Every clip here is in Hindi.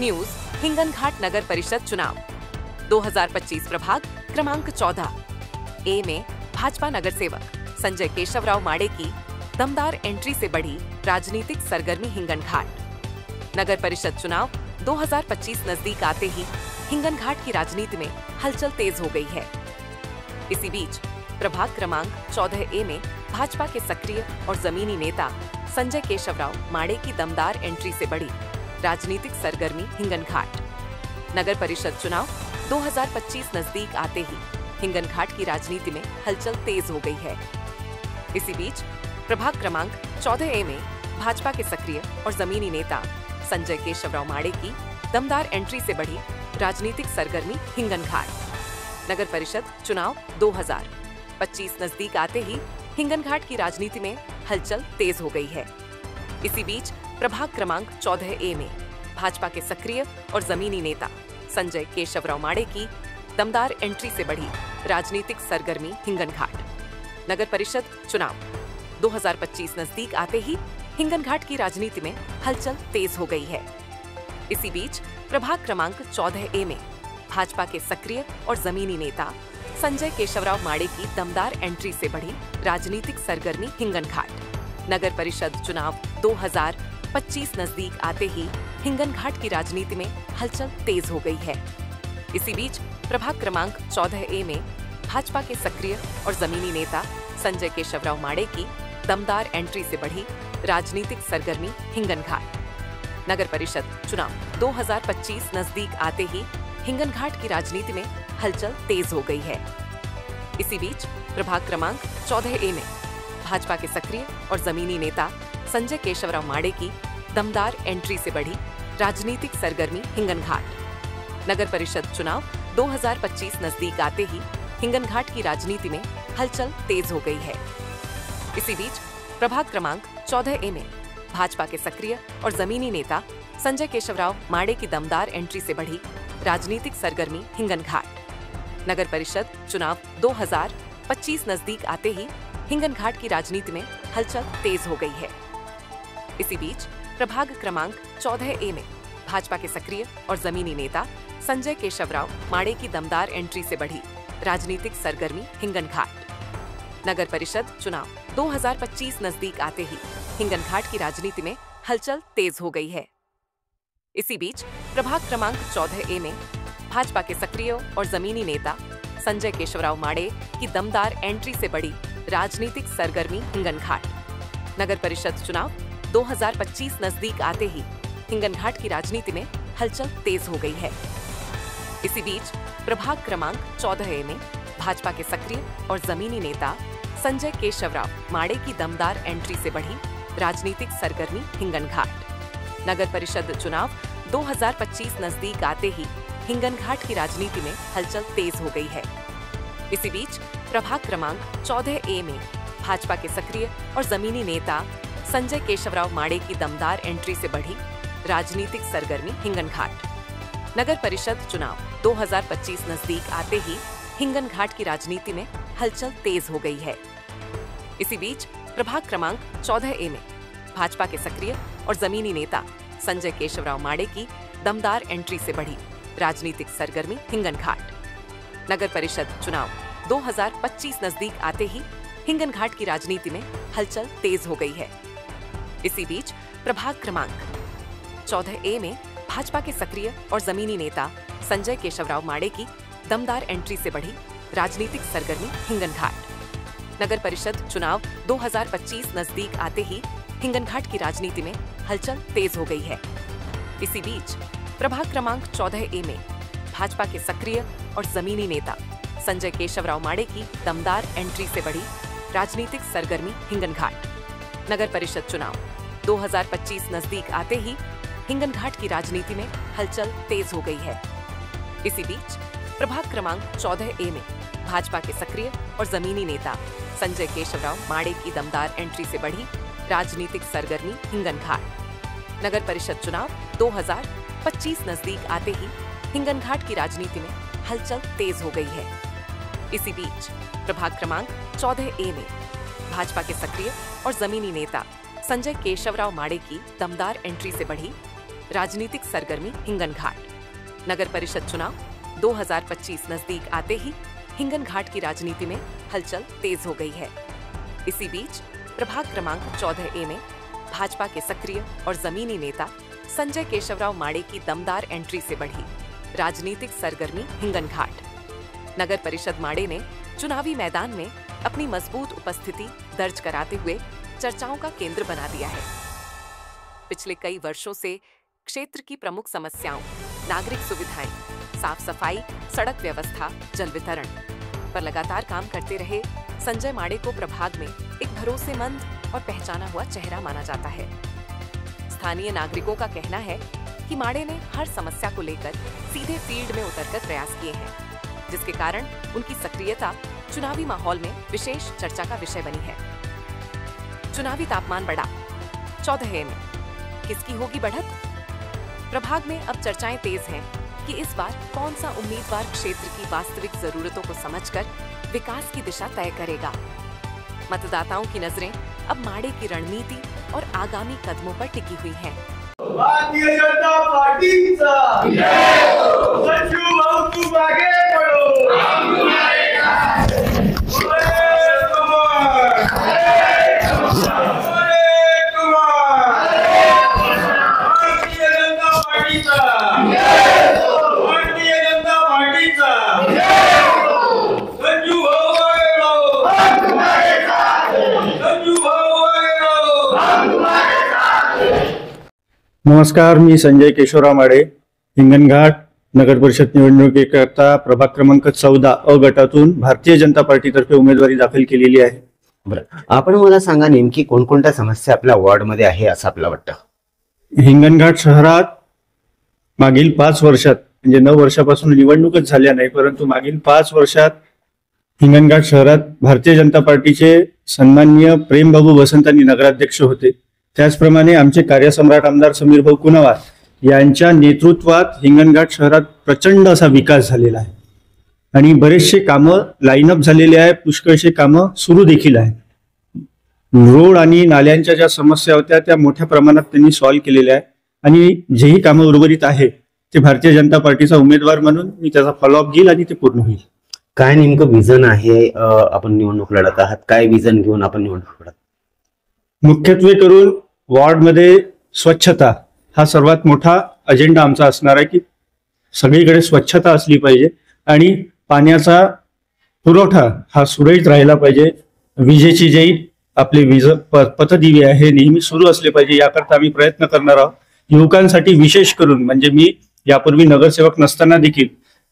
न्यूज हिंगनघाट नगर परिषद चुनाव 2025 प्रभाग क्रमांक 14 ए में भाजपा नगर सेवक संजय केशवराव माड़े की दमदार एंट्री से बढ़ी राजनीतिक सरगर्मी हिंगनघाट। नगर परिषद चुनाव 2025 नजदीक आते ही हिंगनघाट की राजनीति में हलचल तेज हो गई है। इसी बीच प्रभाग क्रमांक 14 ए में भाजपा के सक्रिय और जमीनी नेता संजय केशवराव माड़े की दमदार एंट्री से बढ़ी राजनीतिक सरगर्मी हिंगनघाट। नगर परिषद चुनाव 2025 नजदीक आते ही हिंगनघाट की राजनीति में हलचल तेज हो गई है। इसी बीच प्रभाग क्रमांक 14 ए में भाजपा के सक्रिय और जमीनी नेता संजय केशवराव माड़े की दमदार एंट्री से बढ़ी राजनीतिक सरगर्मी हिंगनघाट। नगर परिषद चुनाव 2025 नजदीक आते ही हिंगनघाट की राजनीति में हलचल तेज हो गई है। इसी बीच प्रभाग क्रमांक 14 ए में भाजपा के सक्रिय और जमीनी नेता संजय केशवराव माड़े की दमदार एंट्री से बढ़ी राजनीतिक सरगर्मी हिंगनघाट। नगर परिषद चुनाव 2025 नजदीक आते ही हिंगनघाट की राजनीति में हलचल तेज हो गई है। इसी बीच प्रभाग क्रमांक 14 ए में भाजपा के सक्रिय और जमीनी नेता संजय केशवराव माड़े की दमदार एंट्री से बढ़ी राजनीतिक सरगर्मी हिंगनघाट। नगर परिषद चुनाव 2025 नजदीक आते ही हिंगनघाट की राजनीति में हलचल तेज हो गई है। इसी बीच प्रभाग क्रमांक 14 ए में भाजपा के सक्रिय और जमीनी नेता संजय केशवराव माड़े की दमदार एंट्री से बढ़ी राजनीतिक सरगर्मी हिंगनघाट। नगर परिषद चुनाव 2025 नजदीक आते ही हिंगनघाट की राजनीति में हलचल तेज हो गई है। इसी बीच प्रभाग क्रमांक 14 ए में भाजपा के सक्रिय और जमीनी नेता संजय केशवराव माड़े की दमदार एंट्री से बढ़ी राजनीतिक सरगर्मी हिंगनघाट। नगर परिषद चुनाव 2025 नजदीक आते ही हिंगनघाट की राजनीति में हलचल तेज हो गई है। इसी बीच प्रभाग क्रमांक 14 ए में भाजपा के सक्रिय और जमीनी नेता संजय केशवराव माड़े की दमदार एंट्री से बढ़ी राजनीतिक सरगर्मी हिंगनघाट। नगर परिषद चुनाव 2025 नजदीक आते ही हिंगनघाट की राजनीति में हलचल तेज हो गई है। इसी बीच प्रभाग क्रमांक 14 ए में भाजपा के सक्रिय और जमीनी नेता संजय केशवराव माड़े की दमदार एंट्री से बढ़ी राजनीतिक सरगर्मी हिंगनघाट। नगर परिषद चुनाव 2025 नजदीक आते ही हिंगनघाट की राजनीति में हलचल तेज हो गई है। इसी बीच प्रभाग क्रमांक 14 ए में भाजपा के सक्रिय और जमीनी नेता संजय केशवराव माड़े की दमदार एंट्री से बढ़ी राजनीतिक सरगर्मी हिंगनघाट। नगर परिषद चुनाव 2025 नजदीक आते ही हिंगनघाट की राजनीति में हलचल तेज हो गई है। इसी बीच प्रभाग क्रमांक 14 ए में भाजपा के सक्रिय और जमीनी नेता संजय केशवराव माड़े की दमदार एंट्री से बढ़ी राजनीतिक सरगर्मी हिंगनघाट। नगर परिषद चुनाव 2025 नजदीक आते ही हिंगनघाट की राजनीति में हलचल तेज हो गई है। इसी बीच प्रभाग क्रमांक 14 ए में भाजपा के सक्रिय और जमीनी नेता संजय केशवराव माड़े की दमदार एंट्री से बढ़ी राजनीतिक सरगर्मी हिंगनघाट। नगर परिषद चुनाव 2025 नजदीक आते ही हिंगनघाट की राजनीति में हलचल तेज हो गई है। इसी बीच प्रभाग क्रमांक 14 ए में भाजपा के सक्रिय और जमीनी नेता संजय केशवराव माड़े की दमदार एंट्री से बढ़ी राजनीतिक सरगर्मी हिंगनघाट। नगर परिषद चुनाव 2025 नजदीक आते ही हिंगनघाट की राजनीति में हलचल तेज हो गई है। इसी बीच प्रभाग क्रमांक 14 ए में भाजपा के सक्रिय और जमीनी नेता संजय केशवराव माड़े की दमदार एंट्री से बढ़ी राजनीतिक सरगर्मी हिंगनघाट। नगर परिषद चुनाव 2025 नजदीक आते ही हिंगनघाट की राजनीति में हलचल तेज हो गई है। इसी बीच प्रभाग क्रमांक 14 ए में भाजपा के सक्रिय और जमीनी नेता संजय केशवराव माड़े की दमदार एंट्री से बढ़ी राजनीतिक सरगर्मी हिंगनघाट। नगर परिषद चुनाव 2025 नजदीक आते ही हिंगनघाट की राजनीति में हलचल तेज हो गई है। इसी बीच प्रभाग क्रमांक 14 ए में भाजपा के सक्रिय और जमीनी नेता संजय केशवराव माड़े की दमदार एंट्री से बढ़ी राजनीतिक सरगर्मी हिंगनघाट। नगर परिषद चुनाव 2025 नजदीक आते ही हिंगनघाट की राजनीति में हलचल तेज हो गई है। इसी बीच प्रभाग क्रमांक 14 ए में भाजपा के सक्रिय और जमीनी नेता संजय केशवराव माड़े की दमदार एंट्री से बढ़ी राजनीतिक सरगर्मी हिंगन घाट। नगर परिषद चुनाव 2025 नजदीक आते ही हिंगन घाट की राजनीति में हलचल तेज हो गई है। इसी बीच प्रभाग क्रमांक 14A में भाजपा के सक्रिय और जमीनी नेता संजय केशवराव माड़े की दमदार एंट्री से बढ़ी राजनीतिक सरगर्मी हिंगन घाट। नगर परिषद माड़े ने चुनावी मैदान में अपनी मजबूत उपस्थिति दर्ज कराते हुए चर्चाओं का केंद्र बना दिया है। पिछले कई वर्षों से क्षेत्र की प्रमुख समस्याओं, नागरिक सुविधाएं, साफ सफाई, सड़क व्यवस्था, जल वितरण पर लगातार काम करते रहे संजय माड़े को प्रभाग में एक भरोसेमंद और पहचाना हुआ चेहरा माना जाता है। स्थानीय नागरिकों का कहना है कि माड़े ने हर समस्या को लेकर सीधे फील्ड में उतरकर प्रयास किए हैं, जिसके कारण उनकी सक्रियता चुनावी माहौल में विशेष चर्चा का विषय बनी है। चुनावी तापमान बढ़ा, 14A में किसकी होगी बढ़त? प्रभाग में अब चर्चाएं तेज हैं कि इस बार कौन सा उम्मीदवार क्षेत्र की वास्तविक जरूरतों को समझकर विकास की दिशा तय करेगा। मतदाताओं की नजरें अब माड़े की रणनीति और आगामी कदमों पर टिकी हुई हैं। भारतीय जनता पार्टीचा संजू भाऊ तुम आगे बढ़ो, हम तुम्हारे साथ हैं। नमस्कार, मी संजय केशवराव माड़े, हिंगणघाट नगर परिषद निवडणुकीकरता प्रभाग क्रमांक 14 अ गटातून भारतीय जनता पार्टीतर्फे उमेदवारी दाखल केलेली आहे। बरं, आपण मला सांगा नेमकी कोणकोणत्या समस्या आपल्या वॉर्ड मध्ये आहे असं आपल्याला वाटतं? हिंगणघाट शहरात मागील 5 वर्षात, म्हणजे 9 वर्षापासून निवडणूकच झाल्या नाही, परंतु मागील 5 वर्षात हिंगणघाट शहरात भारतीय जनता पार्टीचे सन्माननीय प्रेमबाबू वसंतांनी नगराध्यक्ष होते। त्याचप्रमाणे आमचे कार्यसम्राट आमदार समीर भाऊ कुनावार यांच्या नेतृत्वात हिंगणघाट शहरात प्रचंड असा विकास झालेला आहे आणि बरेचसे कामं लाईनअप झालेले आहे, पुष्कळसे कामं सुरू देखील आहे। रोड आणि नाल्यांच्या ज्या समस्या होत्या त्या मोठ्या प्रमाणात त्यांनी सॉल्व्ह केलेल्या आहे आणि जेही कामं उर्वरित आहे ते भारतीय जनता पार्टीचा उमेदवार म्हणून मी त्याचा फॉलोअप घेईल आणि ते पूर्ण होईल। काय नेमकं विजन आहे? आपण निवडणूक लढत आहात, काय विजन घेऊन आपण निवडणूक लढत? मुख्यत्वे करून वॉर्डमध्ये स्वच्छता हा सर्वात मोठा अजेंडा आमचा असणार आहे की सगळीकडे स्वच्छता असली पाहिजे आणि पाण्याचा पुरवठा हा सुरळीत राहिला पाहिजे। विजेची जे आपले वीज पथदिवे आहे हे नेहमी सुरू असले पाहिजे, याकरता आम्ही प्रयत्न करणार आहोत। युवकांसाठी विशेष करून, म्हणजे मी यापूर्वी नगरसेवक नसताना देखील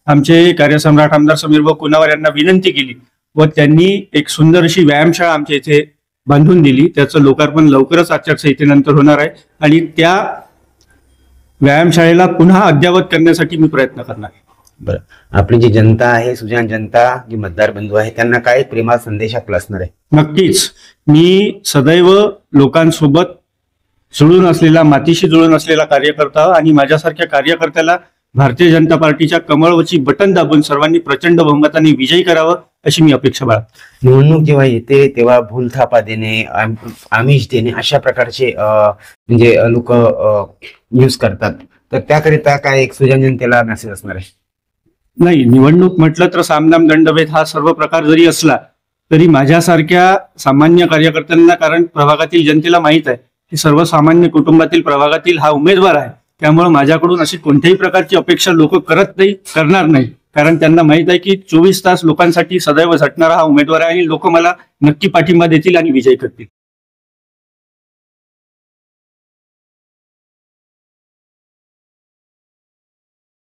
आमचे कार्यसम्राट आमदार समीर भाऊ कुनावार यांना विनंती केली व त्यांनी एक सुंदर अशी व्यायामशाळा आमच्या इथे बांधून दिली। त्याचं लोकार्पण लवकरच आचारसंहितेनंतर होणार आहे आणि त्या व्यायामशाळेला पुन्हा अद्ययावत करण्यासाठी मी प्रयत्न करणार आहे। बरं, आपली जी जनता आहे, सुजाण जनता, जी मतदार बंधू आहे, त्यांना काय प्रेमा संदेश आपला असणार आहे? नक्कीच मी सदैव लोकांसोबत जुळून असलेला, मातीशी जुळून असलेला कार्यकर्ता आणि माझ्यासारख्या कार्यकर्त्याला भारतीय जनता पार्टीच्या कमळवरची बटन दाबून सर्वांनी प्रचंड बहुमताने विजयी करावं अशी मी अपेक्षा बाळगतो। निवडणूक जेव्हा येते तेव्हा भूलथापा देणे, आमिष देणे अशा प्रकारचे म्हणजे लोक यूज करतात, तर त्याकरिता काय एक सुजाण जनतेला मेसेज असणार आहे? नाही, निवडणूक म्हटलं तर सामनाम दंडभेद हा सर्व प्रकार जरी असला तरी माझ्यासारख्या सामान्य कार्यकर्त्यांना, कारण प्रभागातील जनतेला माहित आहे की सर्वसामान्य कुटुंबातील प्रभागातील हा उमेदवार आहे, त्यामुळे माझ्याकडून अशी कोणत्याही प्रकारची अपेक्षा लोक करणार नाही, कारण त्यांना माहित आहे की 24 तास लोकांसाठी सदैव झटणारा हा उमेदवार आहे आणि लोक मला नक्की पाठिंबा देतील आणि विजयी करतील।